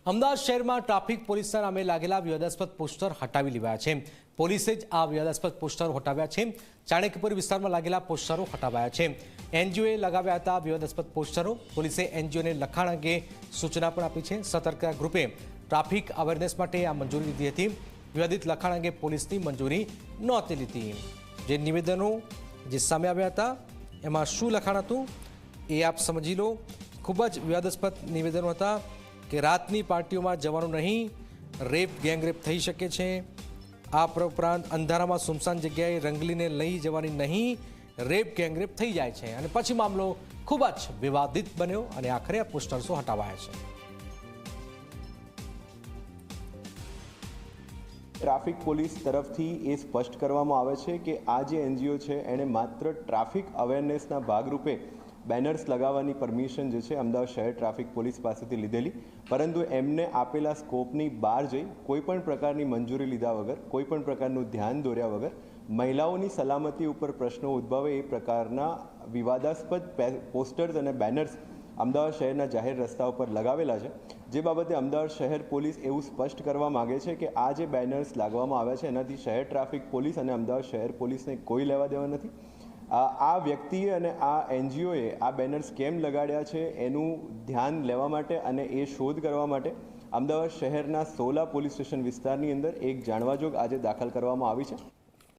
અમદાવાદ શહેરમાં ટ્રાફિક પોલીસના નામે લાગેલા વિવાદાસ્પદ પોસ્ટર હટાવી લેવાયા છે। પોલીસે જ આ વિવાદાસ્પદ પોસ્ટરો હટાવ્યા છે। ચાણક્યપુર વિસ્તારમાં લાગેલા પોસ્ટરો હટાવાયા છે। એનજીઓએ લગાવ્યા હતા વિવાદાસ્પદ પોસ્ટરો। પોલીસે એનજીઓને લખાણ અંગે સૂચના પણ આપી છે। સતર્કતા ગ્રુપે ટ્રાફિક અવેરનેસ માટે આ મંજૂરી લીધી હતી। વિવાદિત લખાણ અંગે પોલીસની મંજૂરી નહોતી લીધી। જે નિવેદનો જે સામે આવ્યા હતા એમાં શું લખાણ હતું એ આપ સમજી લો। ખૂબ જ વિવાદાસ્પદ નિવેદનો હતા કે રાતની પાર્ટીઓમાં જવાનું નહીં, રેપ ગેંગરેપ થઈ શકે છે। આ ઉપરાંત અંધારામાં સુમસાન જગ્યાએ રંગલીને લઈ જવાની નહીં, રેપ ગેંગરેપ થઈ જાય છે। અને પછી મામલો ખૂબ જ વિવાદિત બન્યો અને આખરે આ પોસ્ટર્સો હટાવાયા છે। ટ્રાફિક પોલીસ તરફથી એ સ્પષ્ટ કરવામાં આવે છે કે આ જે એનજીઓ છે એણે માત્ર ટ્રાફિક અવેરનેસના ભાગરૂપે બેનર્સ લગાવવાની પરમિશન જે છે અમદાવાદ શહેર ટ્રાફિક પોલીસ પાસેથી લીધેલી, પરંતુ એમને આપેલા સ્કોપની બહાર જઈ કોઈપણ પ્રકારની મંજૂરી લીધા વગર, કોઈપણ પ્રકારનું ધ્યાન દોર્યા વગર મહિલાઓની સલામતી ઉપર પ્રશ્નો ઉદ્ભવે એ પ્રકારના વિવાદાસ્પદ પોસ્ટર્સ અને બેનર્સ અમદાવાદ શહેરના જાહેર રસ્તા ઉપર લગાવેલા છે। જે બાબતે અમદાવાદ શહેર પોલીસ એવું સ્પષ્ટ કરવા માગે છે કે આ જે બેનર્સ લાગવામાં આવ્યા છે એનાથી શહેર ટ્રાફિક પોલીસ અને અમદાવાદ શહેર પોલીસને કોઈ લેવા દેવા નથી। આ વ્યક્તિએ અને આ એનજીઓએ આ બેનર્સ કેમ લગાડ્યા છે એનું ધ્યાન લેવા માટે અને એ શોધ કરવા માટે અમદાવાદ શહેરના સોલા પોલીસ સ્ટેશન વિસ્તારની અંદર એક જાણવાજોગ આજે દાખલ કરવામાં આવી છે।